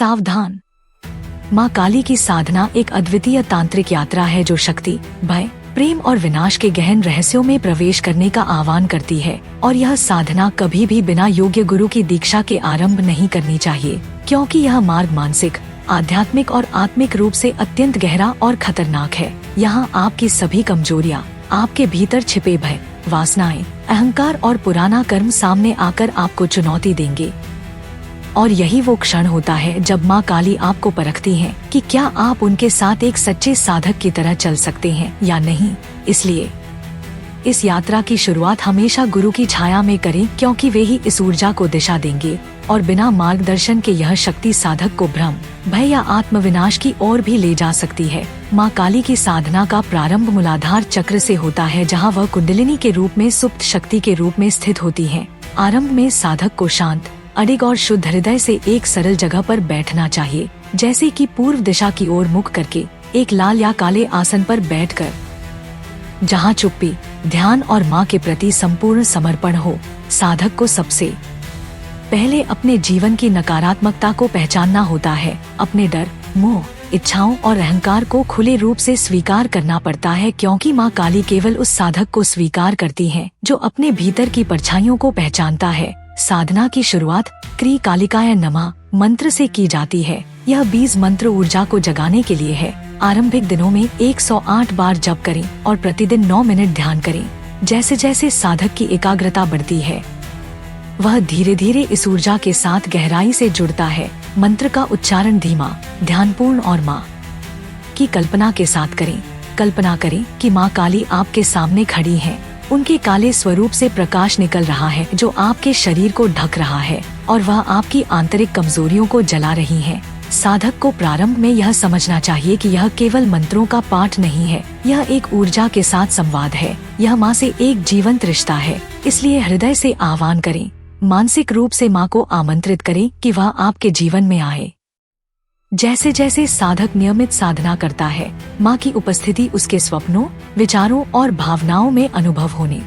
सावधान। माँ काली की साधना एक अद्वितीय तांत्रिक यात्रा है जो शक्ति, भय, प्रेम और विनाश के गहन रहस्यों में प्रवेश करने का आह्वान करती है। और यह साधना कभी भी बिना योग्य गुरु की दीक्षा के आरंभ नहीं करनी चाहिए, क्योंकि यह मार्ग मानसिक, आध्यात्मिक और आत्मिक रूप से अत्यंत गहरा और खतरनाक है। यहाँ आपकी सभी कमजोरियाँ, आपके भीतर छिपे भय, वासनाएं, अहंकार और पुराना कर्म सामने आकर आपको चुनौती देंगे। और यही वो क्षण होता है जब माँ काली आपको परखती हैं कि क्या आप उनके साथ एक सच्चे साधक की तरह चल सकते हैं या नहीं। इसलिए इस यात्रा की शुरुआत हमेशा गुरु की छाया में करें, क्योंकि वे ही इस ऊर्जा को दिशा देंगे। और बिना मार्गदर्शन के यह शक्ति साधक को भ्रम, भय या आत्मविनाश की ओर भी ले जा सकती है। माँ काली की साधना का प्रारंभ मूलाधार चक्र से होता है, जहाँ वह कुंडलिनी के रूप में सुप्त शक्ति के रूप में स्थित होती है। आरंभ में साधक को शांत, अडिग और शुद्ध हृदय से एक सरल जगह पर बैठना चाहिए, जैसे कि पूर्व दिशा की ओर मुख करके एक लाल या काले आसन पर बैठकर, जहां चुप्पी, ध्यान और माँ के प्रति संपूर्ण समर्पण हो। साधक को सबसे पहले अपने जीवन की नकारात्मकता को पहचानना होता है। अपने डर, मोह, इच्छाओं और अहंकार को खुले रूप से स्वीकार करना पड़ता है, क्योंकि माँ काली केवल उस साधक को स्वीकार करती है जो अपने भीतर की परछाइयों को पहचानता है। साधना की शुरुआत क्री कालिकाय नमः मंत्र से की जाती है। यह बीज मंत्र ऊर्जा को जगाने के लिए है। आरंभिक दिनों में 108 बार जप करें और प्रतिदिन 9 मिनट ध्यान करें। जैसे जैसे साधक की एकाग्रता बढ़ती है, वह धीरे धीरे इस ऊर्जा के साथ गहराई से जुड़ता है। मंत्र का उच्चारण धीमा, ध्यानपूर्ण और माँ की कल्पना के साथ करें। कल्पना करें कि माँ काली आपके सामने खड़ी है। उनके काले स्वरूप से प्रकाश निकल रहा है जो आपके शरीर को ढक रहा है, और वह आपकी आंतरिक कमजोरियों को जला रही है। साधक को प्रारंभ में यह समझना चाहिए कि यह केवल मंत्रों का पाठ नहीं है, यह एक ऊर्जा के साथ संवाद है। यह माँ से एक जीवंत रिश्ता है। इसलिए हृदय से आह्वान करें, मानसिक रूप से माँ को आमंत्रित करें कि वह आपके जीवन में आए। जैसे जैसे साधक नियमित साधना करता है, माँ की उपस्थिति उसके स्वप्नों, विचारों और भावनाओं में अनुभव होने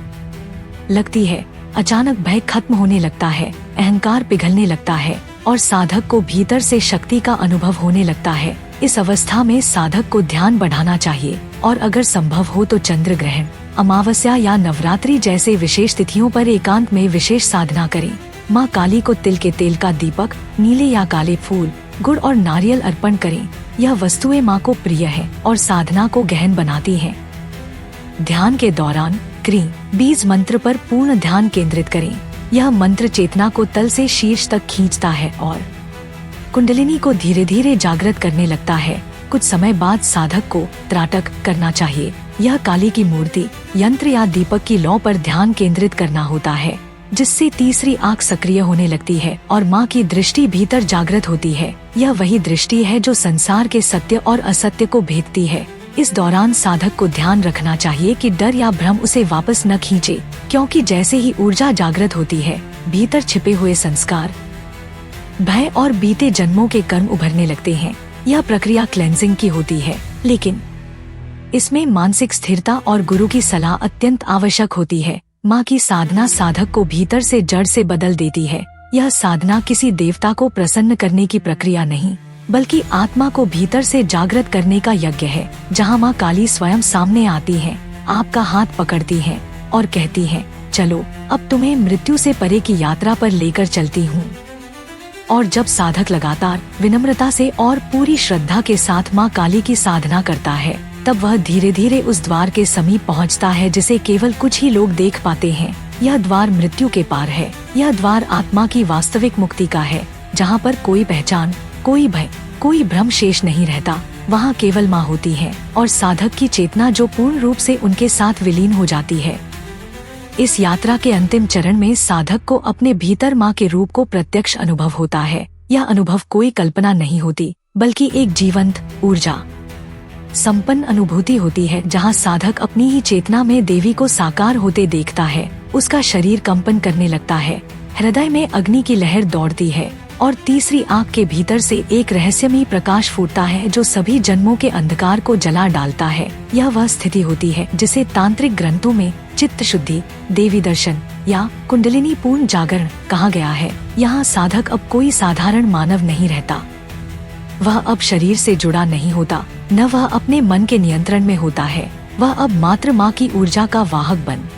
लगती है। अचानक भय खत्म होने लगता है, अहंकार पिघलने लगता है और साधक को भीतर से शक्ति का अनुभव होने लगता है। इस अवस्था में साधक को ध्यान बढ़ाना चाहिए और अगर संभव हो तो चंद्र ग्रहण, अमावस्या या नवरात्रि जैसे विशेष तिथियों पर एकांत में विशेष साधना करें। माँ काली को तिल के तेल का दीपक, नीले या काले फूल, गुड़ और नारियल अर्पण करें। यह वस्तुएं माँ को प्रिय है और साधना को गहन बनाती हैं। ध्यान के दौरान क्री बीज मंत्र पर पूर्ण ध्यान केंद्रित करें। यह मंत्र चेतना को तल से शीर्ष तक खींचता है और कुंडलिनी को धीरे धीरे जागृत करने लगता है। कुछ समय बाद साधक को त्राटक करना चाहिए। यह काली की मूर्ति, यंत्र या दीपक की लौ पर ध्यान केंद्रित करना होता है, जिससे तीसरी आंख सक्रिय होने लगती है और माँ की दृष्टि भीतर जागृत होती है। यह वही दृष्टि है जो संसार के सत्य और असत्य को भेदती है। इस दौरान साधक को ध्यान रखना चाहिए कि डर या भ्रम उसे वापस न खींचे, क्योंकि जैसे ही ऊर्जा जागृत होती है, भीतर छिपे हुए संस्कार, भय और बीते जन्मों के कर्म उभरने लगते हैं। यह प्रक्रिया क्लेंजिंग की होती है, लेकिन इसमें मानसिक स्थिरता और गुरु की सलाह अत्यंत आवश्यक होती है। माँ की साधना साधक को भीतर से जड़ से बदल देती है। यह साधना किसी देवता को प्रसन्न करने की प्रक्रिया नहीं, बल्कि आत्मा को भीतर से जागृत करने का यज्ञ है, जहाँ माँ काली स्वयं सामने आती हैं, आपका हाथ पकड़ती हैं और कहती हैं, चलो अब तुम्हें मृत्यु से परे की यात्रा पर लेकर चलती हूँ। और जब साधक लगातार विनम्रता से और पूरी श्रद्धा के साथ माँ काली की साधना करता है, तब वह धीरे धीरे उस द्वार के समीप पहुँचता है जिसे केवल कुछ ही लोग देख पाते हैं। यह द्वार मृत्यु के पार है। यह द्वार आत्मा की वास्तविक मुक्ति का है, जहाँ पर कोई पहचान, कोई भय, कोई भ्रम शेष नहीं रहता। वहाँ केवल माँ होती है और साधक की चेतना जो पूर्ण रूप से उनके साथ विलीन हो जाती है। इस यात्रा के अंतिम चरण में साधक को अपने भीतर माँ के रूप को प्रत्यक्ष अनुभव होता है। यह अनुभव कोई कल्पना नहीं होती, बल्कि एक जीवंत, ऊर्जा संपन्न अनुभूति होती है, जहाँ साधक अपनी ही चेतना में देवी को साकार होते देखता है। उसका शरीर कंपन करने लगता है, हृदय में अग्नि की लहर दौड़ती है और तीसरी आंख के भीतर से एक रहस्यमयी प्रकाश फूटता है जो सभी जन्मों के अंधकार को जला डालता है। यह वह स्थिति होती है जिसे तांत्रिक ग्रंथों में चित्त शुद्धि, देवी दर्शन या कुंडलिनी पूर्ण जागरण कहा गया है। यहाँ साधक अब कोई साधारण मानव नहीं रहता। वह अब शरीर से जुड़ा नहीं होता, न वह अपने मन के नियंत्रण में होता है। वह अब मात्र माँ की ऊर्जा का वाहक बन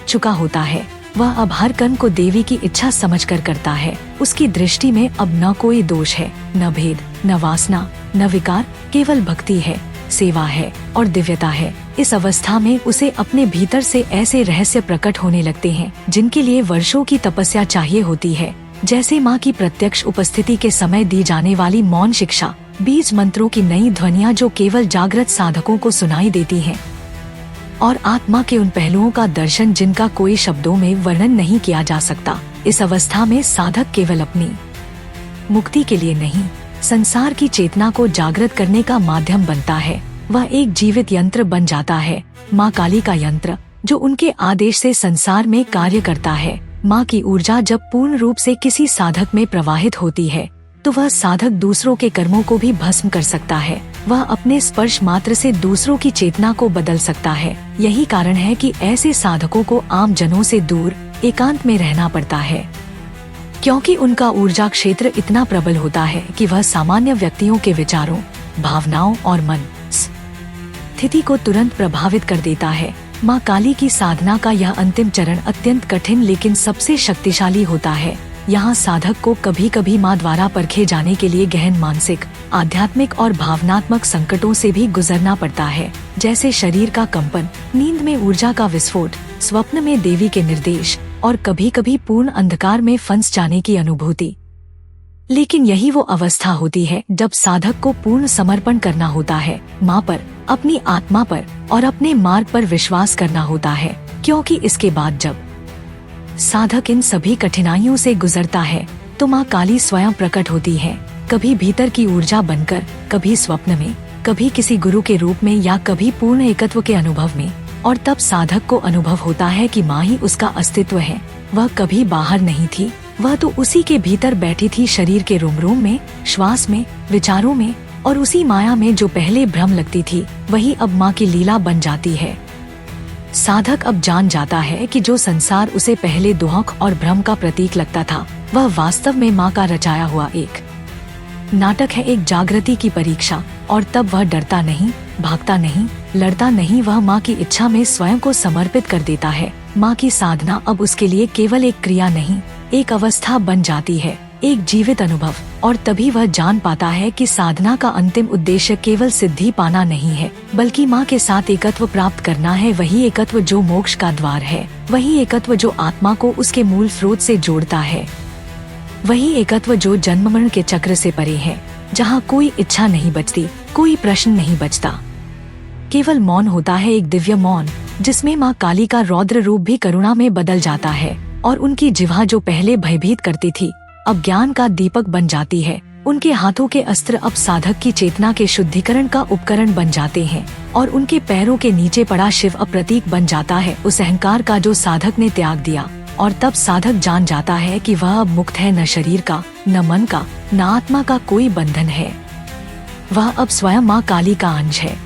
चुका होता है। वह अब हर कर्म को देवी की इच्छा समझकर करता है। उसकी दृष्टि में अब न कोई दोष है, न भेद, न वासना, न विकार, केवल भक्ति है, सेवा है और दिव्यता है। इस अवस्था में उसे अपने भीतर से ऐसे रहस्य प्रकट होने लगते हैं जिनके लिए वर्षों की तपस्या चाहिए होती है, जैसे माँ की प्रत्यक्ष उपस्थिति के समय दी जाने वाली मौन शिक्षा, बीज मंत्रों की नई ध्वनियाँ जो केवल जागृत साधकों को सुनाई देती हैं, और आत्मा के उन पहलुओं का दर्शन जिनका कोई शब्दों में वर्णन नहीं किया जा सकता। इस अवस्था में साधक केवल अपनी मुक्ति के लिए नहीं, संसार की चेतना को जागृत करने का माध्यम बनता है। वह एक जीवित यंत्र बन जाता है, माँ काली का यंत्र, जो उनके आदेश से संसार में कार्य करता है। माँ की ऊर्जा जब पूर्ण रूप से किसी साधक में प्रवाहित होती है तो वह साधक दूसरों के कर्मों को भी भस्म कर सकता है। वह अपने स्पर्श मात्र से दूसरों की चेतना को बदल सकता है। यही कारण है कि ऐसे साधकों को आम जनों से दूर एकांत में रहना पड़ता है, क्योंकि उनका ऊर्जा क्षेत्र इतना प्रबल होता है कि वह सामान्य व्यक्तियों के विचारों, भावनाओं और मन स्थिति को तुरंत प्रभावित कर देता है। माँ काली की साधना का यह अंतिम चरण अत्यंत कठिन लेकिन सबसे शक्तिशाली होता है। यहाँ साधक को कभी कभी माँ द्वारा परखे जाने के लिए गहन मानसिक, आध्यात्मिक और भावनात्मक संकटों से भी गुजरना पड़ता है, जैसे शरीर का कंपन, नींद में ऊर्जा का विस्फोट, स्वप्न में देवी के निर्देश और कभी कभी पूर्ण अंधकार में फंस जाने की अनुभूति। लेकिन यही वो अवस्था होती है जब साधक को पूर्ण समर्पण करना होता है, माँ पर, अपनी आत्मा पर और अपने मार्ग पर विश्वास करना होता है, क्योंकि इसके बाद जब साधक इन सभी कठिनाइयों से गुजरता है तो माँ काली स्वयं प्रकट होती है, कभी भीतर की ऊर्जा बनकर, कभी स्वप्न में, कभी किसी गुरु के रूप में या कभी पूर्ण एकत्व के अनुभव में। और तब साधक को अनुभव होता है कि माँ ही उसका अस्तित्व है। वह कभी बाहर नहीं थी, वह तो उसी के भीतर बैठी थी, शरीर के रोम रोम में, श्वास में, विचारों में, और उसी माया में जो पहले भ्रम लगती थी वही अब माँ की लीला बन जाती है। साधक अब जान जाता है कि जो संसार उसे पहले दुहक और भ्रम का प्रतीक लगता था वह वास्तव में माँ का रचाया हुआ एक नाटक है, एक जागृति की परीक्षा। और तब वह डरता नहीं, भागता नहीं, लड़ता नहीं, वह माँ की इच्छा में स्वयं को समर्पित कर देता है। माँ की साधना अब उसके लिए केवल एक क्रिया नहीं, एक अवस्था बन जाती है, एक जीवित अनुभव। और तभी वह जान पाता है कि साधना का अंतिम उद्देश्य केवल सिद्धि पाना नहीं है, बल्कि माँ के साथ एकत्व प्राप्त करना है। वही एकत्व जो मोक्ष का द्वार है, वही एकत्व जो आत्मा को उसके मूल स्रोत से जोड़ता है, वही एकत्व जो जन्म मरण के चक्र से परे है, जहाँ कोई इच्छा नहीं बचती, कोई प्रश्न नहीं बचता, केवल मौन होता है, एक दिव्य मौन जिसमें माँ काली का रौद्र रूप भी करुणा में बदल जाता है और उनकी जिह्वा जो पहले भयभीत करती थी अब ज्ञान का दीपक बन जाती है। उनके हाथों के अस्त्र अब साधक की चेतना के शुद्धिकरण का उपकरण बन जाते हैं और उनके पैरों के नीचे पड़ा शिव अब प्रतीक बन जाता है उस अहंकार का जो साधक ने त्याग दिया। और तब साधक जान जाता है कि वह अब मुक्त है, न शरीर का, न मन का, न आत्मा का कोई बंधन है। वह अब स्वयं माँ काली का अंश है।